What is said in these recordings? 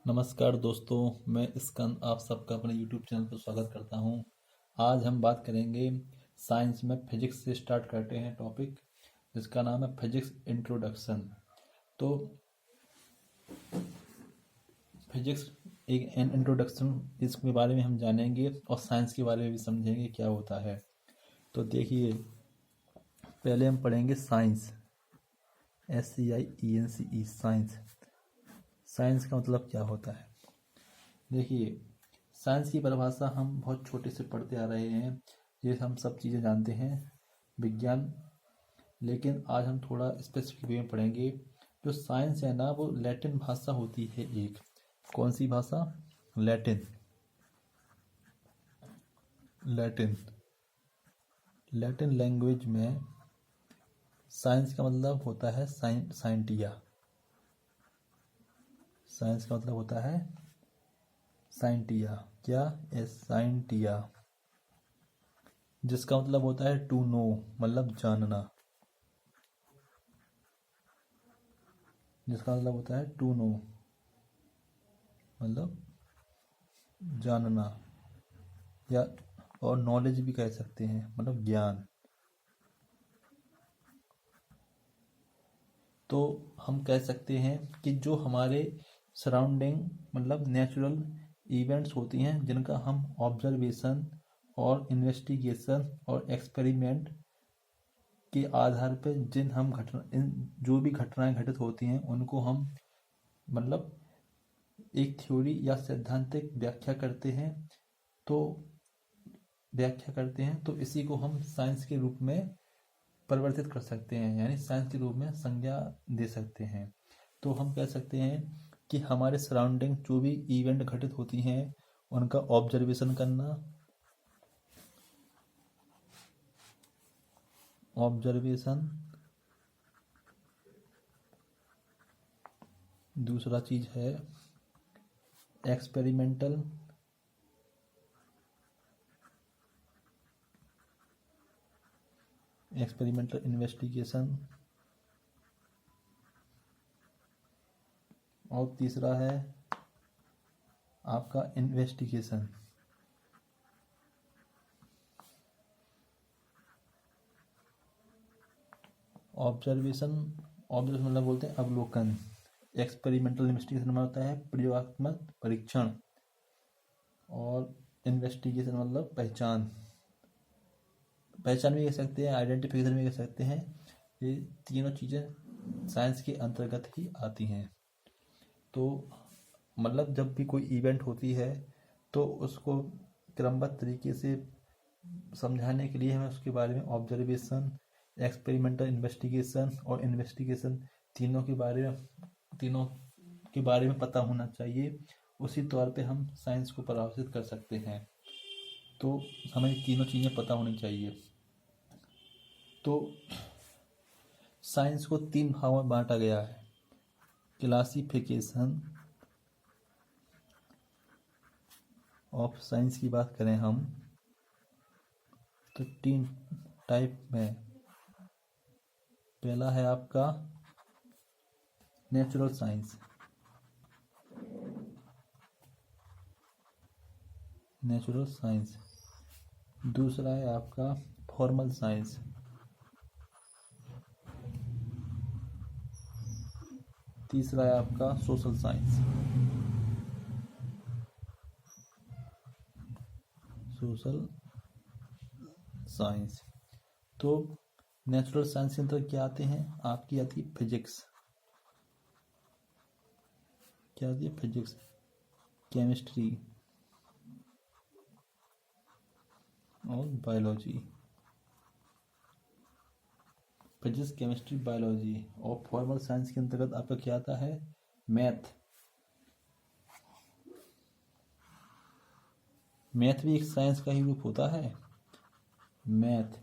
नमस्कार दोस्तों, मैं स्कंद आप सबका अपने यूट्यूब चैनल पर स्वागत करता हूं। आज हम बात करेंगे साइंस में फिजिक्स से स्टार्ट करते हैं टॉपिक जिसका नाम है फिजिक्स इंट्रोडक्शन। तो फिजिक्स एक एन इंट्रोडक्शन इसके बारे में हम जानेंगे और साइंस के बारे में भी समझेंगे क्या होता है। तो देखिए, पहले हम पढ़ेंगे साइंस, SCIENCE साइंस। साइंस का मतलब क्या होता है? देखिए, साइंस की परिभाषा हम बहुत छोटे से पढ़ते आ रहे हैं, ये हम सब चीज़ें जानते हैं विज्ञान, लेकिन आज हम थोड़ा स्पेसिफिक वे में पढ़ेंगे। जो साइंस है ना, वो लैटिन भाषा होती है एक। कौन सी भाषा? लैटिन। लैटिन लैटिन लैंग्वेज में साइंस का मतलब होता है साइंटिया। साइंस का मतलब होता है साइंटिया। क्या? साइंटिया, जिसका मतलब होता है टू नो, मतलब जानना। जिसका मतलब होता है टू नो, मतलब जानना, या और नॉलेज भी कह सकते हैं, मतलब ज्ञान। तो हम कह सकते हैं कि जो हमारे सराउंडिंग मतलब नेचुरल इवेंट्स होती हैं, जिनका हम ऑब्जर्वेशन और इन्वेस्टिगेशन और एक्सपेरिमेंट के आधार पर इन जो भी घटनाएं घटित होती हैं उनको हम मतलब एक थ्योरी या सैद्धांतिक व्याख्या करते हैं तो इसी को हम साइंस के रूप में परिवर्तित कर सकते हैं, यानी साइंस के रूप में संज्ञा दे सकते हैं। तो हम कह सकते हैं कि हमारे सराउंडिंग जो भी इवेंट घटित होती हैं उनका ऑब्जर्वेशन करना। ऑब्जर्वेशन। दूसरा चीज है एक्सपेरिमेंटल। Experimental investigation. और तीसरा है आपका इन्वेस्टिगेशन। ऑब्जर्वेशन मतलब बोलते हैं अवलोकन। एक्सपेरिमेंटल इन्वेस्टिगेशन मतलब होता है प्रयोगात्मक परीक्षण, और इन्वेस्टिगेशन मतलब पहचान भी कह सकते हैं, आइडेंटिफिकेशन भी कह सकते हैं। ये तीनों चीज़ें साइंस के अंतर्गत ही आती हैं। तो मतलब जब भी कोई इवेंट होती है तो उसको क्रमबद्ध तरीके से समझाने के लिए हमें उसके बारे में ऑब्जर्वेशन, एक्सपेरिमेंटल इन्वेस्टिगेशन और इन्वेस्टिगेशन तीनों के बारे में पता होना चाहिए। उसी तौर पे हम साइंस को परिभाषित कर सकते हैं। तो हमें तीनों चीज़ें पता होनी चाहिए। तो साइंस को 3 भागों में बांटा गया है। क्लासिफिकेशन ऑफ साइंस की बात करें हम तो 3 टाइप में। पहला है आपका नेचुरल साइंस। Natural science. दूसरा है आपका फॉर्मल साइंस। तीसरा है आपका सोशल साइंस। Social science. तो नेचुरल साइंस के अंदर क्या आते हैं? आपकी आती है फिजिक्स। क्या आती है? फिजिक्स, केमिस्ट्री और बायोलॉजी। Physics, chemistry, biology. और फॉर्मल साइंस के अंतर्गत आपका क्या आता है? मैथ। मैथ भी एक साइंस का ही रूप होता है। मैथ,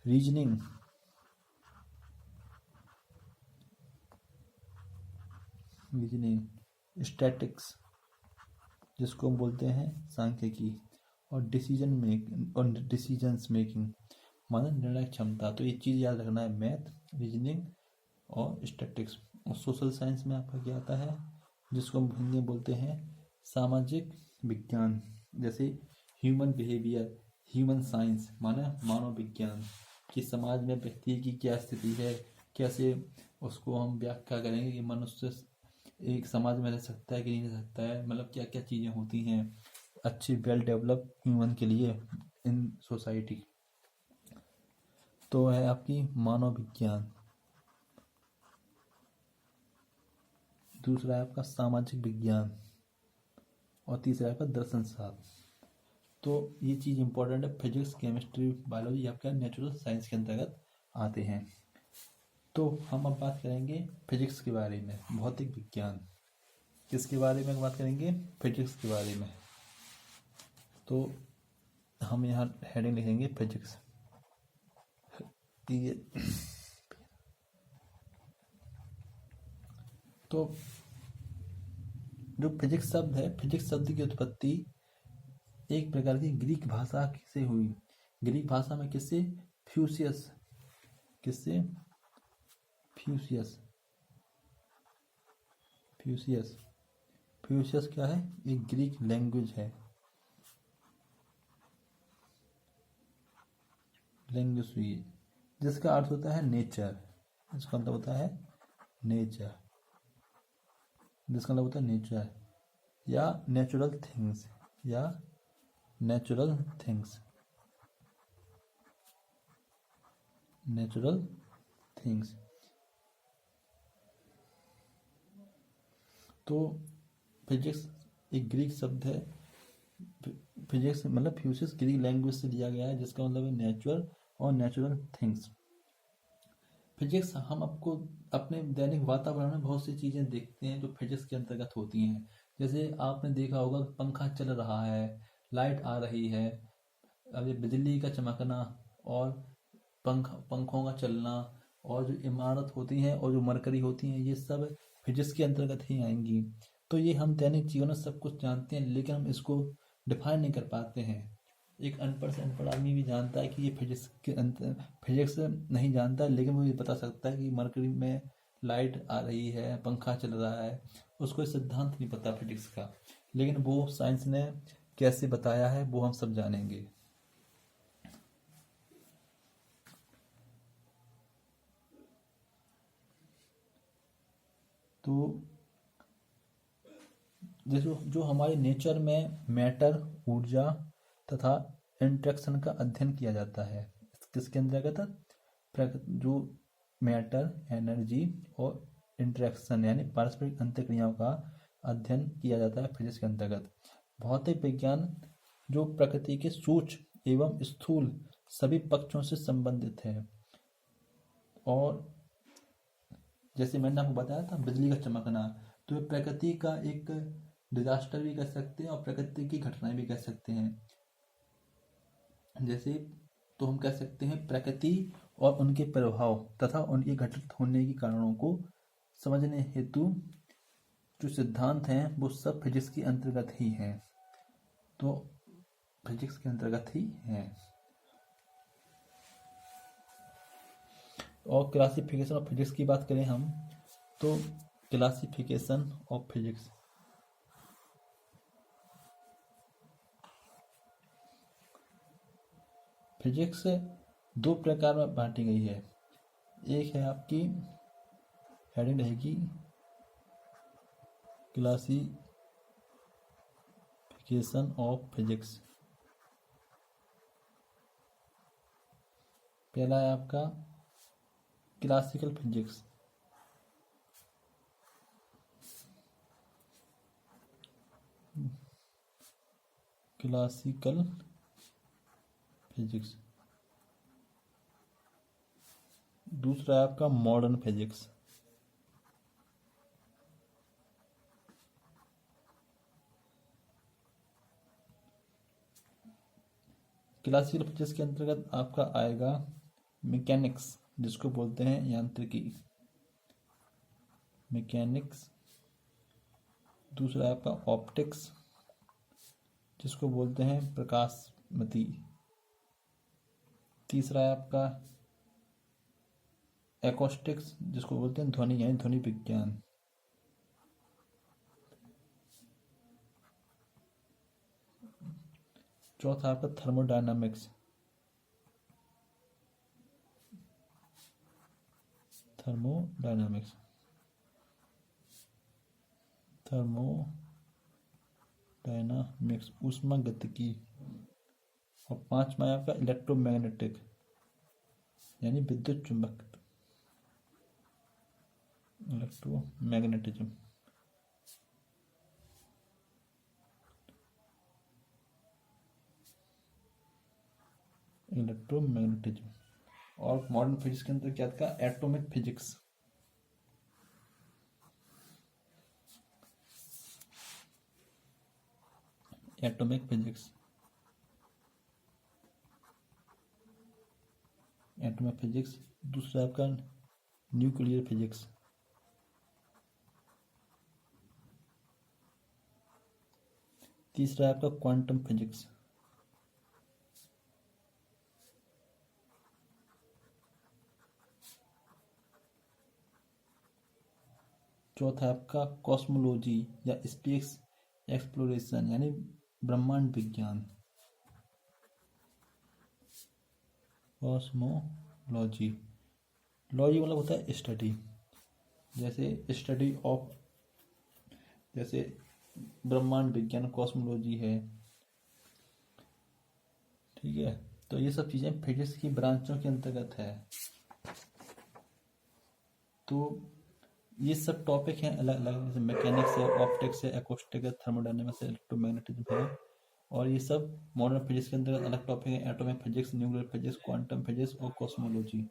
रीजनिंग, स्टैटिक्स जिसको हम बोलते हैं सांख्यिकी, और डिसीजंस मेकिंग माना निर्णय क्षमता। तो ये चीज़ याद रखना है, मैथ, रीजनिंग और स्टैटिक्स। और सोशल साइंस में आपका क्या आता है? जिसको हम हिंदी में बोलते हैं सामाजिक विज्ञान, जैसे ह्यूमन बिहेवियर, ह्यूमन साइंस माना मानव विज्ञान, कि समाज में व्यक्ति की क्या स्थिति है, कैसे उसको हम व्याख्या करेंगे कि मनुष्य एक समाज में रह सकता है कि नहीं रह सकता है, मतलब क्या क्या चीज़ें होती हैं अच्छी वेल डेवलप ह्यूमन के लिए इन सोसाइटी। तो है आपकी मानव विज्ञान। दूसरा है आपका सामाजिक विज्ञान और तीसरा है आपका दर्शन शास्त्र। तो ये चीज़ इंपॉर्टेंट है, फिजिक्स केमिस्ट्री बायोलॉजी आपका नेचुरल साइंस के अंतर्गत आते हैं। तो हम अब बात करेंगे फिजिक्स के बारे में, भौतिक विज्ञान। किसके बारे में बात करेंगे? फिजिक्स के बारे में। तो हम यहाँ हेडिंग लिखेंगे फिजिक्स। ये तो जो फिजिक्स शब्द है, फिजिक्स शब्द की उत्पत्ति एक प्रकार की ग्रीक भाषा से हुई। ग्रीक भाषा में किससे? फ्यूसियस। किससे? फ्यूसियस। फ्यूसियस। फ्यूसियस क्या है? एक ग्रीक लैंग्वेज है, लैंग्वेज हुई, जिसका अर्थ होता है नेचर। इसका मतलब होता है नेचर, जिसका मतलब होता है नेचर या नेचुरल थिंग्स, या नेचुरल थिंग्स, नेचुरल थिंग्स। तो फिजिक्स एक ग्रीक शब्द है। फिजिक्स मतलब फ्यूसिस ग्रीक लैंग्वेज से लिया गया है, जिसका मतलब है नेचुरल और नेचुरल थिंग्स। फिजिक्स हम आपको अपने दैनिक वातावरण में बहुत सी चीज़ें देखते हैं जो फिजिक्स के अंतर्गत होती हैं। जैसे आपने देखा होगा पंखा चल रहा है, लाइट आ रही है, अब ये बिजली का चमकना और पंखों का चलना, और जो इमारत होती हैं और जो मरकरी होती हैं, ये सब फिजिक्स के अंतर्गत ही आएंगी। तो ये हम दैनिक जीवन में सब कुछ जानते हैं, लेकिन हम इसको डिफाइन नहीं कर पाते हैं। एक अनपढ़ से अनपढ़ आदमी भी जानता है कि ये फिजिक्स के फिजिक्स नहीं जानता, लेकिन वो ये बता सकता है कि मरकरी में लाइट आ रही है, पंखा चल रहा है। उसको सिद्धांत नहीं पता फिजिक्स का, लेकिन वो साइंस ने कैसे बताया है वो हम सब जानेंगे। तो जैसे जो हमारे नेचर में मैटर, ऊर्जा तथा इंट्रैक्शन का अध्ययन किया जाता है, किसके अंतर्गत? जो मैटर, एनर्जी और इंट्रैक्शन यानी पारस्परिक अंतःक्रियाओं का अध्ययन किया जाता है फिजिक्स के अंतर्गत। भौतिक विज्ञान जो प्रकृति के सूक्ष्म एवं स्थूल सभी पक्षों से संबंधित है। और जैसे मैंने आपको बताया था बिजली का चमकना, तो ये प्रकृति का एक डिजास्टर भी कह सकते हैं और प्रकृति की घटनाएं भी कह सकते हैं। जैसे तो हम कह सकते हैं प्रकृति और उनके प्रभाव तथा उनके घटित होने के कारणों को समझने हेतु जो सिद्धांत हैं वो सब फिजिक्स के अंतर्गत ही हैं। तो फिजिक्स के अंतर्गत ही हैं। और क्लासिफिकेशन ऑफ फिजिक्स की बात करें हम, तो क्लासिफिकेशन ऑफ फिजिक्स फिजिक्स दो प्रकार में बांटी गई है। एक है आपकी हेडिंग रहेगी क्लासिफिकेशन ऑफ फिजिक्स। पहला है आपका क्लासिकल फिजिक्स। Classical physics. दूसरा है आपका मॉडर्न फिजिक्स। क्लासिकल फिजिक्स के अंतर्गत आपका आएगा मैकेनिक्स, जिसको बोलते हैं यांत्रिकी, मैकेनिक्स। दूसरा है आपका ऑप्टिक्स, जिसको बोलते हैं प्रकाशमती। तीसरा है आपका एकॉस्टिक्स, जिसको बोलते हैं ध्वनि यानी ध्वनि विज्ञान। चौथा आपका थर्मोडायनामिक्स, थर्मोडायनामिक्स, थर्मोडायनामिक्स ऊष्मागतिकी। और पांचवा है आपका इलेक्ट्रोमैग्नेटिक यानी विद्युत चुंबक, इलेक्ट्रोमैग्नेटिज्म। इलेक्ट्रोमैग्नेटिज्म। और मॉडर्न फिजिक्स के अंदर क्या था? Atomic physics, atomic physics, atomic physics. दूसरा आपका न्यूक्लियर फिजिक्स, तीसरा आपका क्वांटम फिजिक्स, चौथा आपका कॉस्मोलॉजी या स्पेस एक्सप्लोरेशन यानी ब्रह्मांड विज्ञान, कॉस्मोलॉजी। लॉजी मतलब होता है स्टडी, जैसे स्टडी ऑफ, जैसे ब्रह्मांड विज्ञान कॉस्मोलॉजी है, ठीक है। तो ये सब चीज़ें फिजिक्स की ब्रांचों के अंतर्गत है। तो ये सब टॉपिक हैं अलग अलग, जैसे मैकेनिक्स है, ऑप्टिक्स है, एकॉस्टिक है, थर्मोडायनामिक्स है, इलेक्ट्रोमैग्नेटिज्म है। और ये सब मॉडर्न फिजिक्स के अंदर अलग टॉपिक है, atomic physics, nuclear physics, quantum physics और कॉस्मोलॉजी।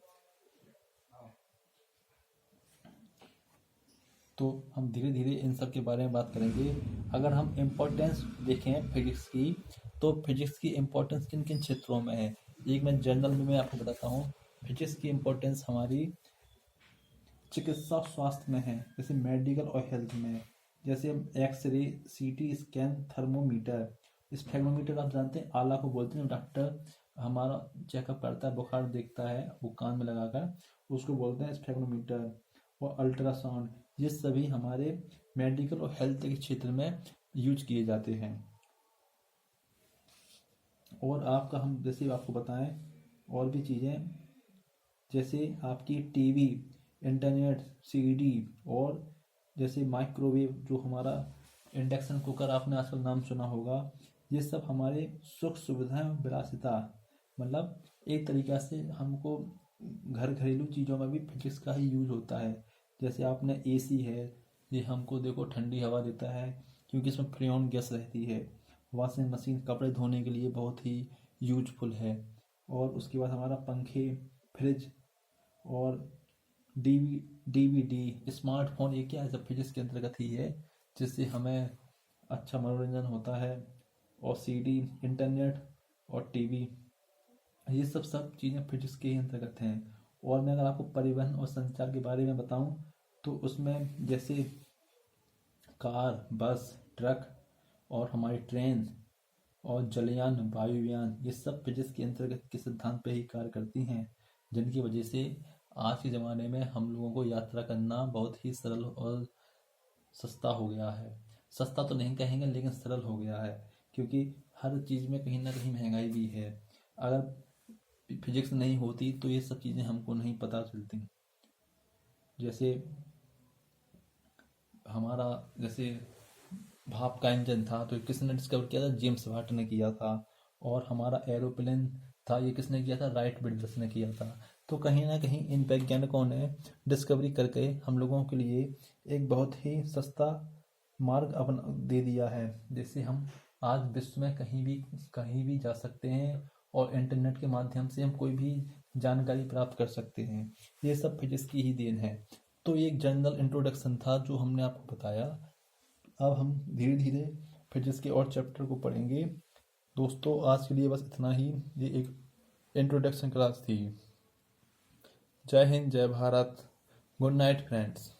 तो हम धीरे धीरे इन सब के बारे में बात करेंगे। अगर हम इम्पोर्टेंस देखें फिजिक्स की, तो फिजिक्स की इम्पोर्टेंस किन किन क्षेत्रों में है, एक मैं जनरल में मैं आपको बताता हूँ। फिजिक्स की इम्पोर्टेंस हमारी चिकित्सा स्वास्थ्य में है, जैसे मेडिकल और हेल्थ में, जैसे एक्सरे, सीटी स्कैन, थर्मोमीटर। स्फेग्मोमीटर आप जानते हैं, आला को बोलते हैं, डॉक्टर हमारा चेकअप करता है, बुखार देखता है वो कान में लगाकर, उसको बोलते हैं स्फेग्मोमीटर। और अल्ट्रासाउंड, ये सभी हमारे मेडिकल और हेल्थ के क्षेत्र में यूज किए जाते हैं। और आपका हम जैसे आपको बताएं और भी चीज़ें, जैसे आपकी टीवी, इंटरनेट, सीडी, और जैसे माइक्रोवेव, जो हमारा इंडक्शन कुकर आपने आजकल नाम सुना होगा, ये सब हमारे सुख सुविधाएं और विलासिता, मतलब एक तरीक़ा से हमको घरेलू चीज़ों में भी फिजिक्स का ही यूज होता है। जैसे आपने एसी है, ये हमको देखो ठंडी हवा देता है क्योंकि इसमें फ्रेऑन गैस रहती है। वॉशिंग मशीन कपड़े धोने के लिए बहुत ही यूजफुल है। और उसके बाद हमारा पंखे, फ्रिज और डीवीडी, स्मार्टफोन, ये क्या है, सब फिजिक्स के अंतर्गत ही है, जिससे हमें अच्छा मनोरंजन होता है। और सीडी, इंटरनेट और टीवी, ये सब चीज़ें फिजिक्स के ही अंतर्गत हैं। और मैं अगर आपको परिवहन और संचार के बारे में बताऊं, तो उसमें जैसे कार, बस, ट्रक और हमारी ट्रेन और जलयान, वायुयान, ये सब फिजिक्स के अंतर्गत के सिद्धांत पे ही कार्य करती हैं, जिनकी वजह से आज के ज़माने में हम लोगों को यात्रा करना बहुत ही सरल और सस्ता हो गया है। सस्ता तो नहीं कहेंगे, लेकिन सरल हो गया है, क्योंकि हर चीज़ में कहीं ना कहीं महंगाई भी है। अगर फिजिक्स नहीं होती तो ये सब चीज़ें हमको नहीं पता चलती। जैसे हमारा जैसे भाप का इंजन था, तो किसने डिस्कवर किया था? जेम्स वाट ने किया था। और हमारा एरोप्लेन था, ये किसने किया था? राइट ब्रदर्स ने किया था। तो कहीं ना कहीं इन वैज्ञानिकों ने डिस्कवरी करके हम लोगों के लिए एक बहुत ही सस्ता मार्ग अपना दे दिया है, जिससे हम आज विश्व में कहीं भी जा सकते हैं और इंटरनेट के माध्यम से हम कोई भी जानकारी प्राप्त कर सकते हैं। ये सब फिजिक्स की ही देन है। तो ये एक जनरल इंट्रोडक्शन था जो हमने आपको बताया। अब हम धीरे धीरे फिजिक्स के और चैप्टर को पढ़ेंगे। दोस्तों, आज के लिए बस इतना ही। ये एक इंट्रोडक्शन क्लास थी। जय हिंद, जय भारत, गुड नाइट फ्रेंड्स।